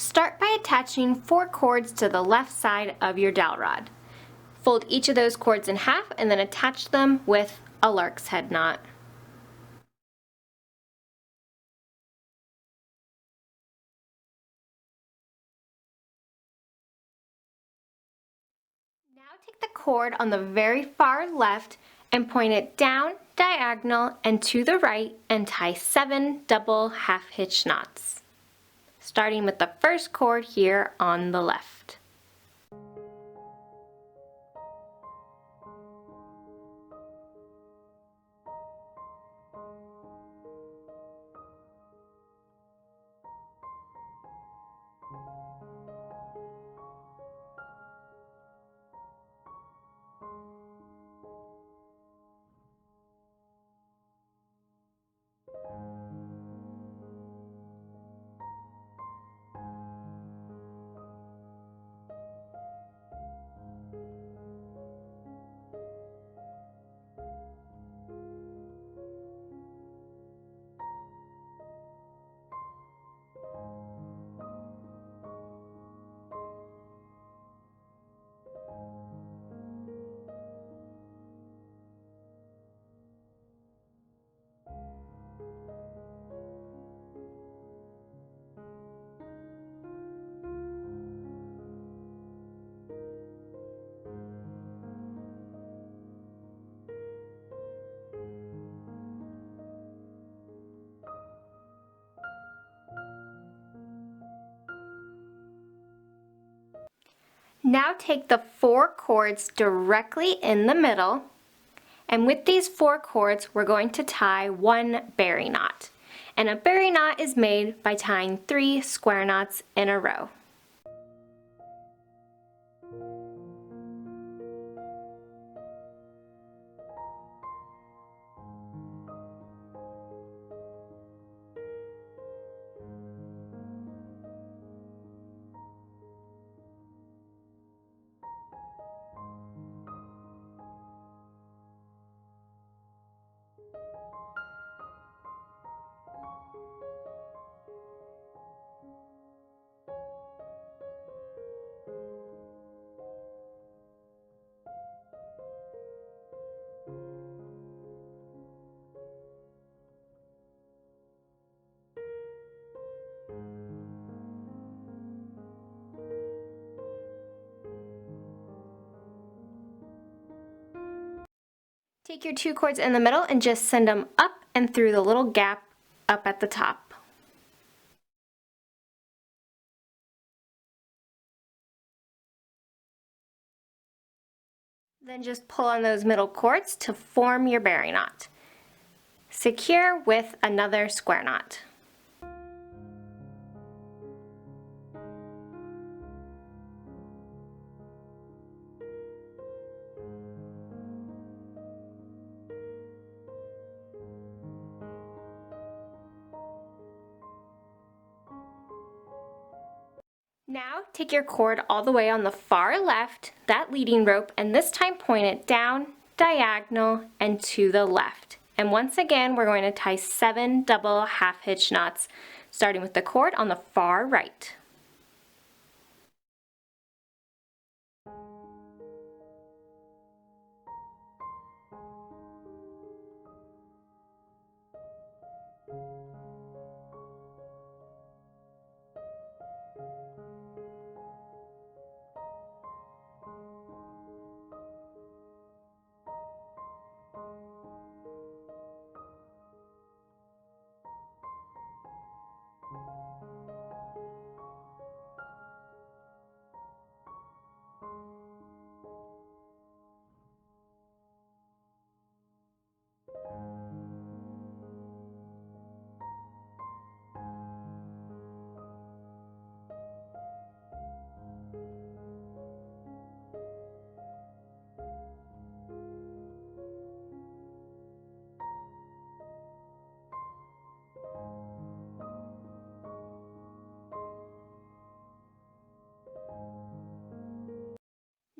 Start by attaching 4 cords to the left side of your dowel rod. Fold each of those cords in half and then attach them with a lark's head knot. Now take the cord on the very far left and point it down, diagonal, and to the right and tie 7 double half hitch knots, starting with the first cord here on the left. Now take the 4 cords directly in the middle, and with these 4 cords we're going to tie 1 berry knot. And a berry knot is made by tying 3 square knots in a row. Take your 2 cords in the middle and just send them up and through the little gap up at the top. Then just pull on those middle cords to form your berry knot. Secure with another square knot. Now take your cord all the way on the far left, that leading rope, and this time point it down, diagonal, and to the left. And once again, we're going to tie 7 double half hitch knots, starting with the cord on the far right.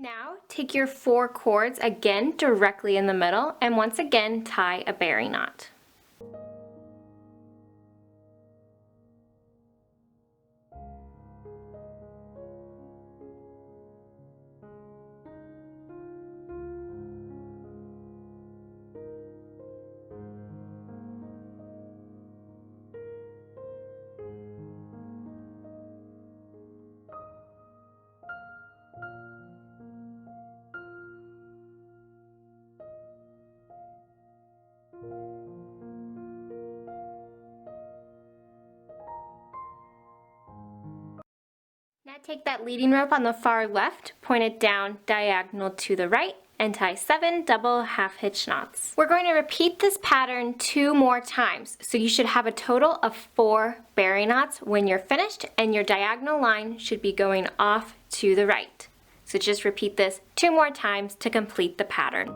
Now take your 4 cords again directly in the middle and once again tie a berry knot. take that leading rope on the far left, point it down diagonal to the right, and tie 7 double half hitch knots. We're going to repeat this pattern 2 more times, so you should have a total of 4 berry knots when you're finished, and your diagonal line should be going off to the right. So just repeat this 2 more times to complete the pattern.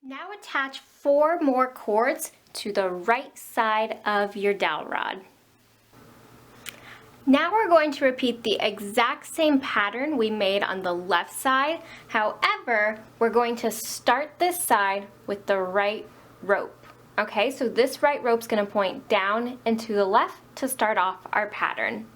Now attach 4 more cords to the right side of your dowel rod. Now we're going to repeat the exact same pattern we made on the left side. However, we're going to start this side with the right rope. Okay, so this right rope's going to point down and to the left to start off our pattern.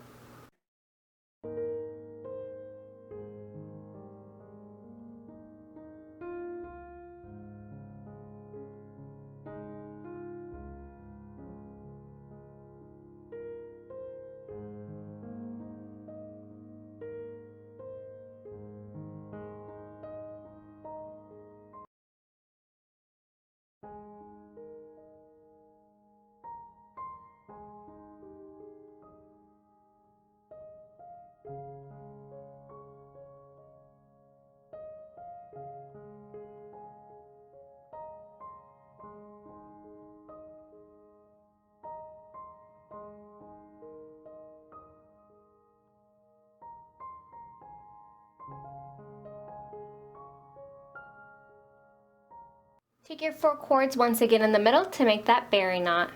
Take your 4 cords once again in the middle to make that berry knot.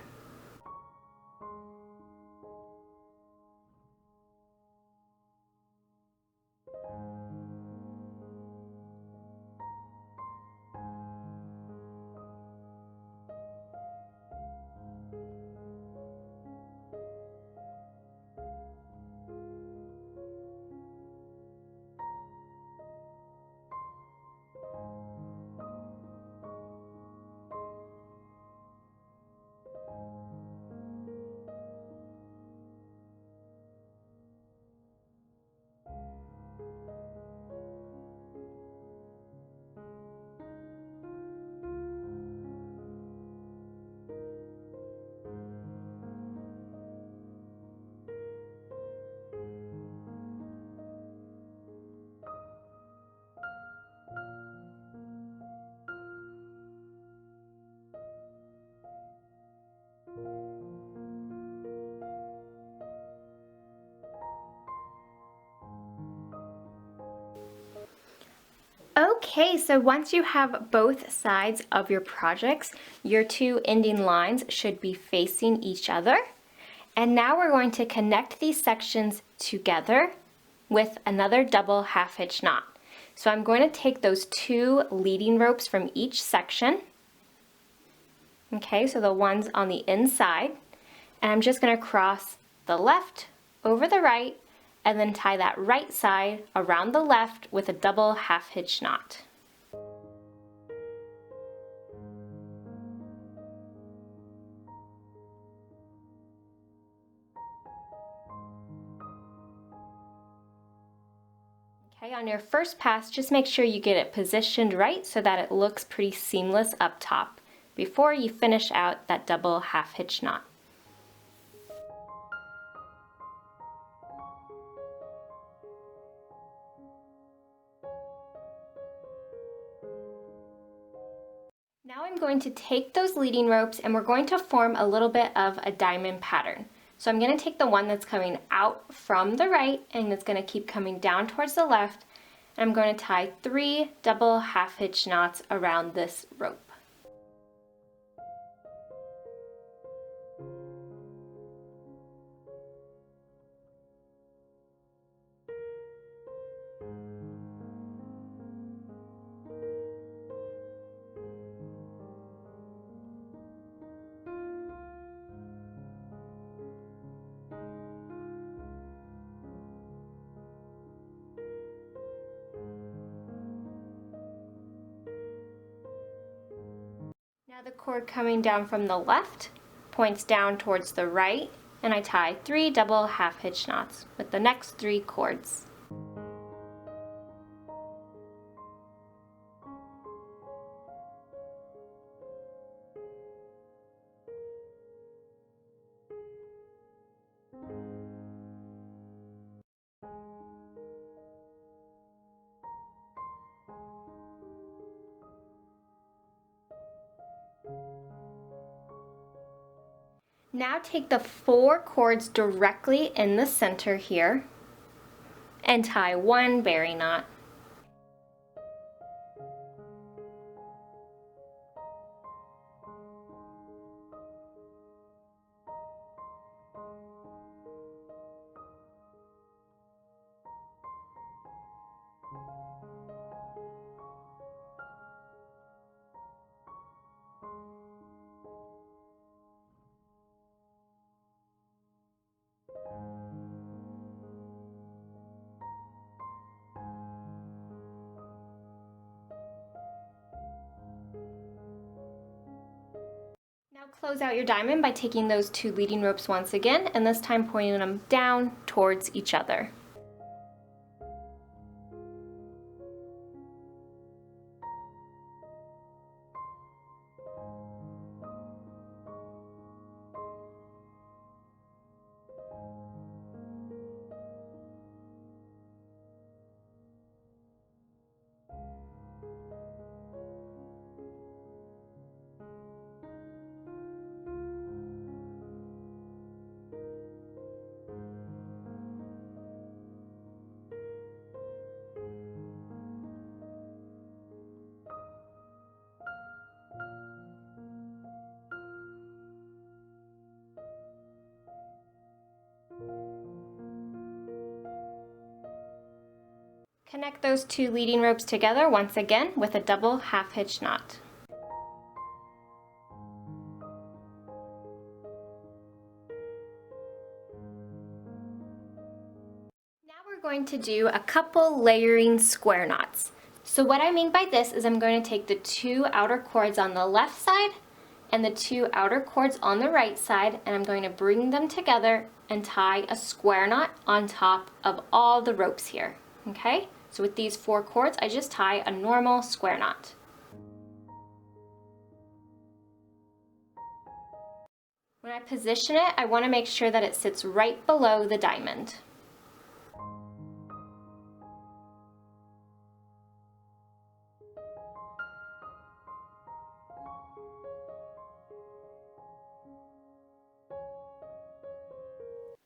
Okay, so once you have both sides of your projects, your 2 ending lines should be facing each other. And now we're going to connect these sections together with another double half hitch knot. So I'm going to take those 2 leading ropes from each section. Okay, so the ones on the inside. And I'm just going to cross the left over the right and then tie that right side around the left with a double half hitch knot. Okay, on your first pass, just make sure you get it positioned right so that it looks pretty seamless up top before you finish out that double half hitch knot. Now I'm going to take those leading ropes and we're going to form a little bit of a diamond pattern. So I'm going to take the one that's coming out from the right and it's going to keep coming down towards the left. And I'm going to tie 3 double half hitch knots around this rope. cord coming down from the left points down towards the right, and I tie 3 double half hitch knots with the next 3 cords. Now take the 4 cords directly in the center here and tie 1 berry knot. Now close out your diamond by taking those 2 leading ropes once again, and this time pointing them down towards each other. Connect those 2 leading ropes together once again with a double half hitch knot. Now we're going to do a couple layering square knots. So what I mean by this is I'm going to take the 2 outer cords on the left side and the 2 outer cords on the right side, and I'm going to bring them together and tie a square knot on top of all the ropes here. Okay? So with these 4 cords, I just tie a normal square knot. When I position it, I want to make sure that it sits right below the diamond.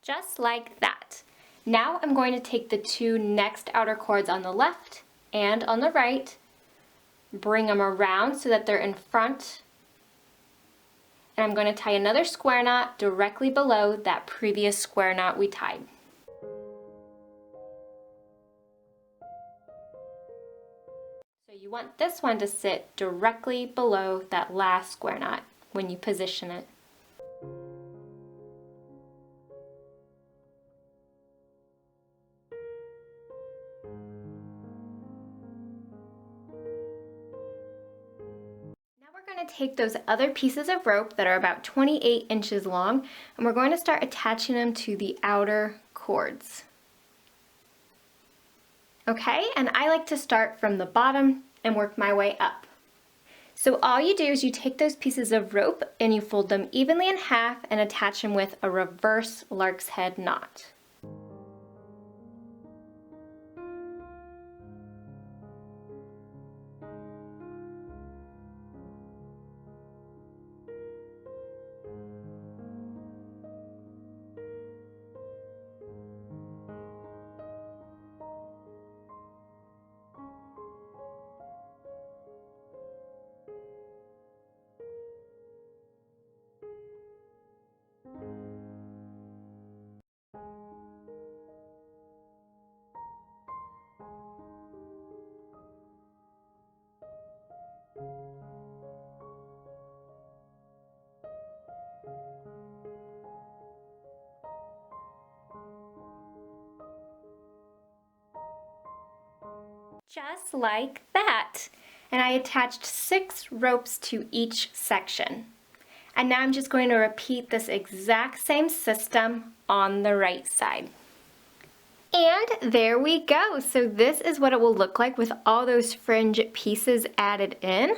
Just like that. Now I'm going to take the 2 next outer cords on the left and on the right, bring them around so that they're in front, and I'm going to tie another square knot directly below that previous square knot we tied. So you want this one to sit directly below that last square knot when you position it. Going to take those other pieces of rope that are about 28 inches long, and we're going to start attaching them to the outer cords. Okay, and I like to start from the bottom and work my way up. So all you do is you take those pieces of rope and you fold them evenly in half and attach them with a reverse lark's head knot. Just like that. and I attached 6 ropes to each section. And now I'm just going to repeat this exact same system on the right side. And there we go. So this is what it will look like with all those fringe pieces added in.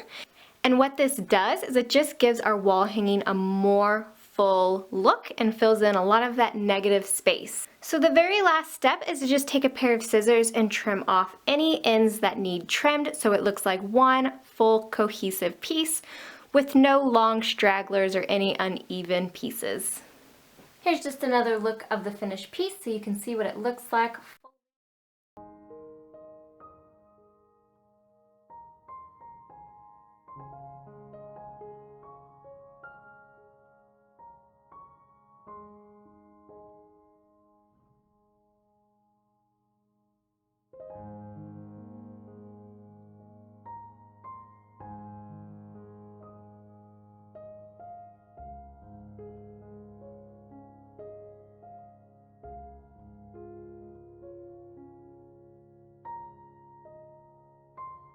And what this does is it just gives our wall hanging a more full look and fills in a lot of that negative space. So the very last step is to just take a pair of scissors and trim off any ends that need trimmed so it looks like one full cohesive piece with no long stragglers or any uneven pieces. Here's just another look of the finished piece so you can see what it looks like